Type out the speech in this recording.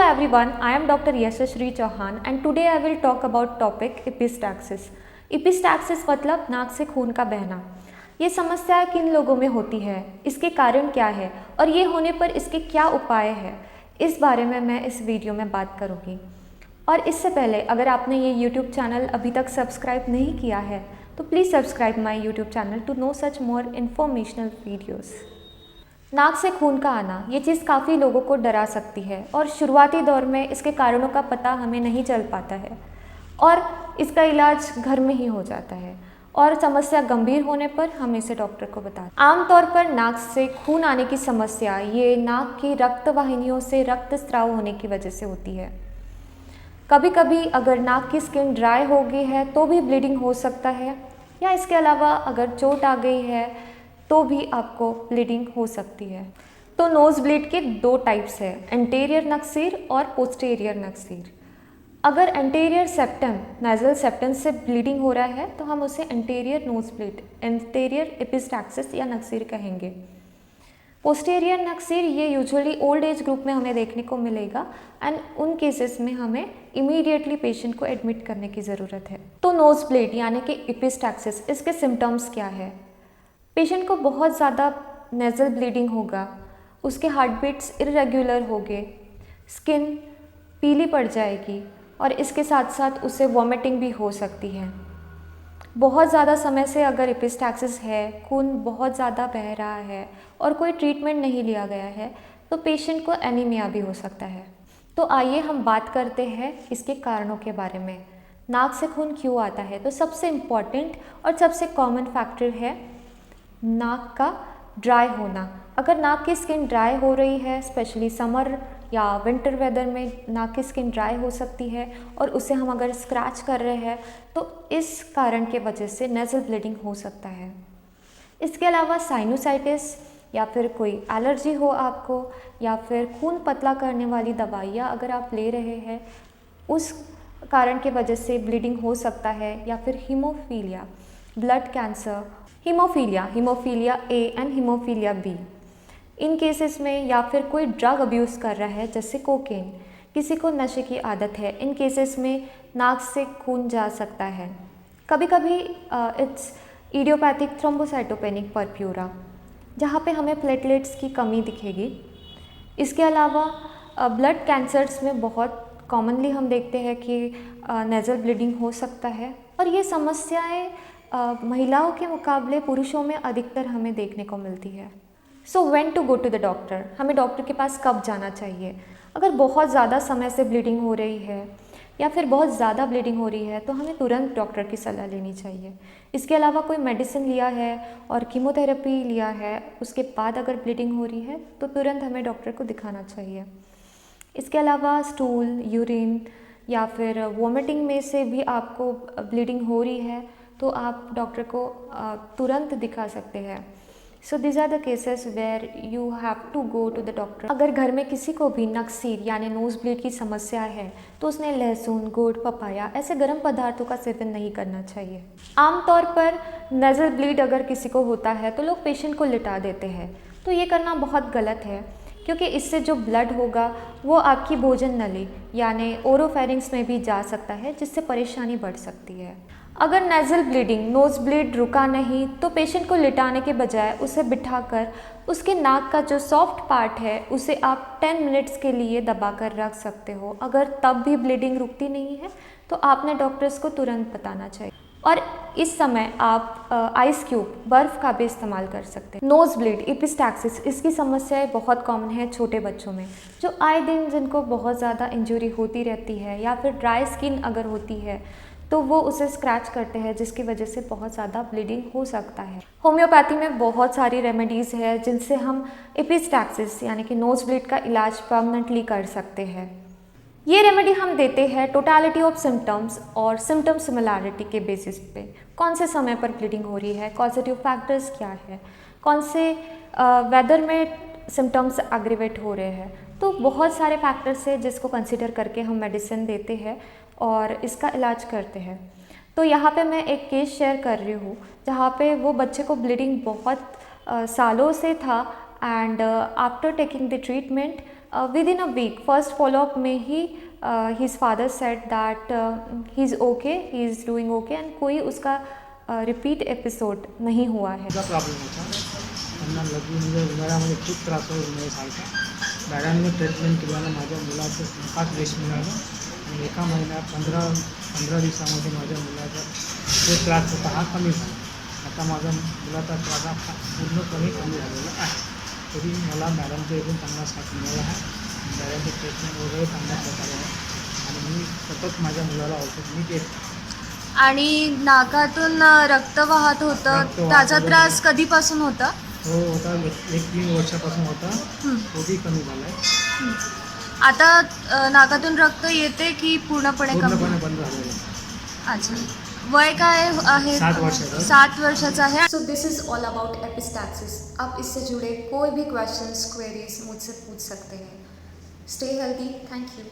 everyone, I am Dr. Yashashree Chauhan and today I will talk about topic epistaxis. Epistaxis मतलब नाक से खून का बहना। ये समस्या किन लोगों में होती है, इसके कारण क्या है और ये होने पर इसके क्या उपाय हैं, इस बारे में मैं इस वीडियो में बात करूँगी। और इससे पहले अगर आपने ये YouTube चैनल अभी तक सब्सक्राइब नहीं किया है तो please subscribe my YouTube channel to know such more informational videos. नाक से खून का आना ये चीज़ काफ़ी लोगों को डरा सकती है और शुरुआती दौर में इसके कारणों का पता हमें नहीं चल पाता है और इसका इलाज घर में ही हो जाता है और समस्या गंभीर होने पर हम इसे डॉक्टर को बताते हैं। आमतौर पर नाक से खून आने की समस्या ये नाक की रक्त वाहिनियों से रक्तस्राव होने की वजह से होती है। कभी कभी अगर नाक की स्किन ड्राई हो गई है तो भी ब्लीडिंग हो सकता है या इसके अलावा अगर चोट आ गई है तो भी आपको ब्लीडिंग हो सकती है। तो नोज़ ब्लीड के दो टाइप्स है, एंटीरियर नक्सीर और पोस्टीरियर नक्सीर। अगर एंटीरियर सेप्टम नेज़ल सेप्टम से ब्लीडिंग हो रहा है तो हम उसे anterior nose bleed, anterior epistaxis या नक्सीर कहेंगे। पोस्टीरियर नक्सीर ये यूजुअली ओल्ड एज ग्रुप में हमें देखने को मिलेगा एंड उन केसेस में हमें इमीडिएटली पेशेंट को एडमिट करने की ज़रूरत है। तो नोज़ ब्लीड यानी कि एपिस्टैक्सिस, इसके सिम्टम्स क्या है? पेशेंट को बहुत ज़्यादा नेज़ल ब्लीडिंग होगा, उसके हार्ट बीट्स इरेगुलर होंगे, स्किन पीली पड़ जाएगी और इसके साथ साथ उसे वॉमिटिंग भी हो सकती है। बहुत ज़्यादा समय से अगर एपिस्टैक्सिस है, खून बहुत ज़्यादा बह रहा है और कोई ट्रीटमेंट नहीं लिया गया है तो पेशेंट को एनीमिया भी हो सकता है। तो आइए हम बात करते हैं इसके कारणों के बारे में। नाक से खून क्यों आता है? तो सबसे इम्पॉर्टेंट और सबसे कॉमन फैक्टर है नाक का ड्राई होना। अगर नाक की स्किन ड्राई हो रही है, स्पेशली समर या विंटर वेदर में नाक की स्किन ड्राई हो सकती है और उसे हम अगर स्क्रैच कर रहे हैं तो इस कारण के वजह से नेज़ल ब्लीडिंग हो सकता है। इसके अलावा साइनोसाइटिस या फिर कोई एलर्जी हो आपको या फिर खून पतला करने वाली दवाइयाँ अगर आप ले रहे हैं उस कारण के वजह से ब्लीडिंग हो सकता है। या फिर haemophilia, blood cancer, haemophilia A and haemophilia B, इन केसेस में या फिर कोई ड्रग अब्यूज़ कर रहा है जैसे कोकेन, किसी को नशे की आदत है, इन केसेस में नाक से खून जा सकता है। कभी कभी इट्स इडियोपैथिक थ्रोम्बोसाइटोपेनिक परप्यूरा जहाँ पे हमें प्लेटलेट्स की कमी दिखेगी। इसके अलावा ब्लड कैंसर्स में बहुत कॉमनली हम देखते हैं कि नेज़ल ब्लीडिंग हो सकता है और ये समस्याएं महिलाओं के मुकाबले पुरुषों में अधिकतर हमें देखने को मिलती है। So when to go to the doctor, हमें डॉक्टर के पास कब जाना चाहिए? अगर बहुत ज़्यादा समय से ब्लीडिंग हो रही है या फिर बहुत ज़्यादा ब्लीडिंग हो रही है तो हमें तुरंत डॉक्टर की सलाह लेनी चाहिए। इसके अलावा कोई मेडिसिन लिया है और कीमोथेरेपी लिया है उसके बाद अगर ब्लीडिंग हो रही है तो तुरंत हमें डॉक्टर को दिखाना चाहिए। इसके अलावा स्टूल, यूरिन या फिर वॉमिटिंग में से भी आपको ब्लीडिंग हो रही है तो आप डॉक्टर को तुरंत दिखा सकते हैं। So these are the cases where you have to go to the doctor. अगर घर में किसी को भी नक्सीर यानी नोज़ ब्लीड की समस्या है तो उसने लहसुन, गुड़, पपाया ऐसे गर्म पदार्थों का सेवन नहीं करना चाहिए। आमतौर पर नेज़ल ब्लीड अगर किसी को होता है तो लोग पेशेंट को लिटा देते हैं, तो ये करना बहुत गलत है क्योंकि इससे जो ब्लड होगा वो आपकी भोजन नली यानी ओरोफेरिंग्स में भी जा सकता है जिससे परेशानी बढ़ सकती है। अगर नेज़ल ब्लीडिंग, नोज़ ब्लीड रुका नहीं तो पेशेंट को लिटाने के बजाय उसे बिठाकर उसके नाक का जो सॉफ्ट पार्ट है उसे आप 10 मिनट्स के लिए दबाकर रख सकते हो। अगर तब भी ब्लीडिंग रुकती नहीं है तो आपने डॉक्टर्स को तुरंत बताना चाहिए और इस समय आप आइस क्यूब, बर्फ़ का भी इस्तेमाल कर सकते हैं। नोज़ ब्लीड, एपिस्टैक्सिस, इसकी समस्याएं बहुत कॉमन है छोटे बच्चों में जो आए दिन जिनको बहुत ज़्यादा इंजरी होती रहती है या फिर ड्राई स्किन अगर होती है तो वो उसे स्क्रैच करते हैं जिसकी वजह से बहुत ज़्यादा ब्लीडिंग हो सकता है। होम्योपैथी में बहुत सारी रेमेडीज़ है जिनसे हम एपिस्टैक्सिस यानी कि नोज़ ब्लीड का इलाज परमानेंटली कर सकते हैं। ये रेमेडी हम देते हैं टोटलिटी ऑफ सिम्टम्स और सिम्टम सिमिलैरिटी के बेसिस पे। कौन से समय पर ब्लीडिंग हो रही है, कॉजेटिव फैक्टर्स क्या है, कौन से वेदर में सिम्टम्स एग्रीवेट हो रहे हैं, तो बहुत सारे फैक्टर्स है जिसको कंसिडर करके हम मेडिसिन देते हैं और इसका इलाज करते हैं। तो यहाँ पे मैं एक केस शेयर कर रही हूँ जहाँ पे वो बच्चे को ब्लीडिंग बहुत सालों से था and after taking the treatment within a week first follow up में ही his father said that he is okay, he is doing okay and कोई उसका रिपीट एपिसोड नहीं हुआ है. प्रॉब्लेम होता त्यांना लघवी म्हणजे उन्हाळ्यामध्ये खूप त्रास होतो उन्हाळ्यासारखा. मॅडमने ट्रीटमेंट केल्यानं माझ्या मुलाचं फास्ट यश मिळालं आणि एका महिन्यात 15 दिवसामध्ये माझ्या मुलाचा जो त्रास होता हा कमी झाला. आता माझा मुलाचा त्रास हा पूर्णपणे कमी झालेला आहे. तरी मला मॅडमचं एकदम चांगला साथ मिळाला आहे. मॅडमचं ट्रीटमेंट वगैरे चांगल्या प्रकारे आहे आणि मी सतत माझ्या मुलाला औषध मी देत. आणि नाकातून रक्त वाहत होतं, रक्त वाहत त्याचा होतं. त्रास कधीपासून होता? तो होता 1-3 वर्षापासून होता. तो बी कमी झाला आहे. आता नाकातून रक्त येते की पूर्णपणे कमी? पूर्णपणे बंद झालेलं आहे. अच्छा. वय काय आहे? 7 वर्षाचा. 7 वर्षाचा आहे. So this is all about epistaxis. आप इससे जुड़े कोई भी क्वेश्चंस क्वेरीज मुझसे पूछ सकते हैं. Stay healthy. Thank you.